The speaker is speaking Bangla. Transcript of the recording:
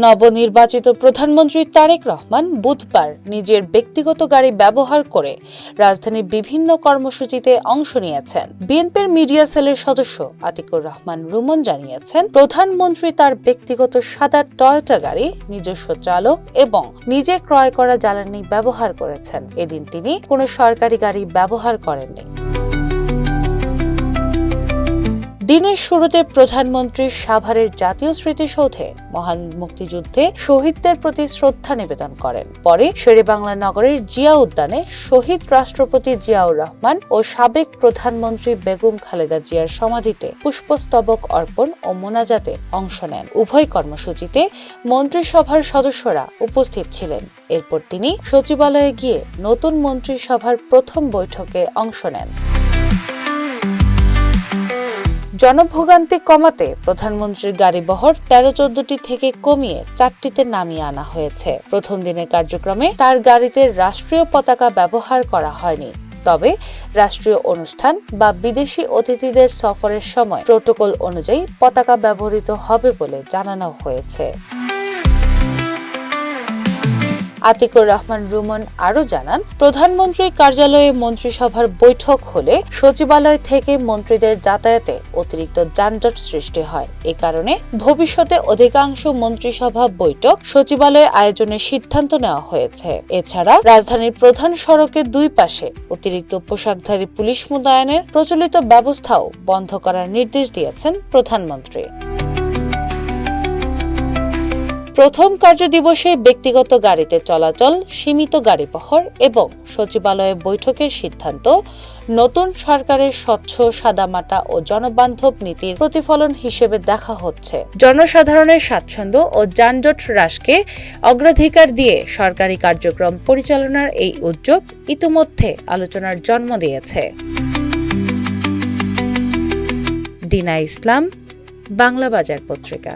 নবনির্বাচিত প্রধানমন্ত্রী তারেক রহমান বুধবার নিজের ব্যক্তিগত গাড়ি ব্যবহার করে রাজধানীর বিভিন্ন কর্মসূচিতে অংশ নিয়েছেন। বিএনপির মিডিয়া সেলের সদস্য আতিকুর রহমান রুমন জানিয়েছেন, প্রধানমন্ত্রী তার ব্যক্তিগত সাদা টয়োটা গাড়ি, নিজস্ব চালক এবং নিজে ক্রয় করা জ্বালানি ব্যবহার করেছেন। এদিন তিনি কোনো সরকারি গাড়ি ব্যবহার করেননি। দিনের শুরুতে প্রধানমন্ত্রী সাভারের জাতীয় স্মৃতিসৌধে মহান মুক্তিযুদ্ধে শহীদদের প্রতি শ্রদ্ধা নিবেদন করেন। পরে শেরেবাংলা নগরের জিয়া উদ্যানে শহীদ রাষ্ট্রপতি জিয়াউর রহমান ও সাবেক প্রধানমন্ত্রী বেগম খালেদা জিয়ার সমাধিতে পুষ্পস্তবক অর্পণ ও মোনাজাতে অংশ নেন। উভয় কর্মসূচিতে মন্ত্রিসভার সদস্যরা উপস্থিত ছিলেন। এরপর তিনি সচিবালয়ে গিয়ে নতুন মন্ত্রিসভার প্রথম বৈঠকে অংশ নেন। জনভোগান্তি কমাতে প্রধানমন্ত্রীর গাড়িবহর 13-14টি থেকে কমিয়ে 4টিতে নামিয়ে আনা হয়েছে। প্রথম দিনের কার্যক্রমে তার গাড়িতে রাষ্ট্রীয় পতাকা ব্যবহার করা হয়নি। তবে রাষ্ট্রীয় অনুষ্ঠান বা বিদেশি অতিথিদের সফরের সময় প্রোটোকল অনুযায়ী পতাকা ব্যবহৃত হবে বলে জানানো হয়েছে। আতিকুর রহমান রুমন আরও জানান, প্রধানমন্ত্রীর কার্যালয়ে মন্ত্রিসভার বৈঠক হলে সচিবালয় থেকে মন্ত্রীদের যাতায়াতে অতিরিক্ত যানজট সৃষ্টি হয়। এ কারণে ভবিষ্যতে অধিকাংশ মন্ত্রিসভা বৈঠক সচিবালয়ে আয়োজনের সিদ্ধান্ত নেওয়া হয়েছে। এছাড়া রাজধানীর প্রধান সড়কের দুই পাশে অতিরিক্ত পোশাকধারী পুলিশ মোতায়েনের প্রচলিত ব্যবস্থাও বন্ধ করার নির্দেশ দিয়েছেন প্রধানমন্ত্রী। প্রথম কার্যদিবসে ব্যক্তিগত গাড়িতে চলাচল, সীমিত গাড়িবহর এবং সচিবালয়ে বৈঠকের সিদ্ধান্ত নতুন সরকারের স্বচ্ছ, সাদামাটা ও জনবান্ধব নীতির প্রতিফলন হিসেবে দেখা হচ্ছে। জনসাধারণের স্বাচ্ছন্দ্য ও যানজট হ্রাসকে অগ্রাধিকার দিয়ে সরকারি কার্যক্রম পরিচালনার এই উদ্যোগ ইতিমধ্যে আলোচনার জন্ম দিয়েছে। দিনা ইসলাম, বাংলা বাজার পত্রিকা।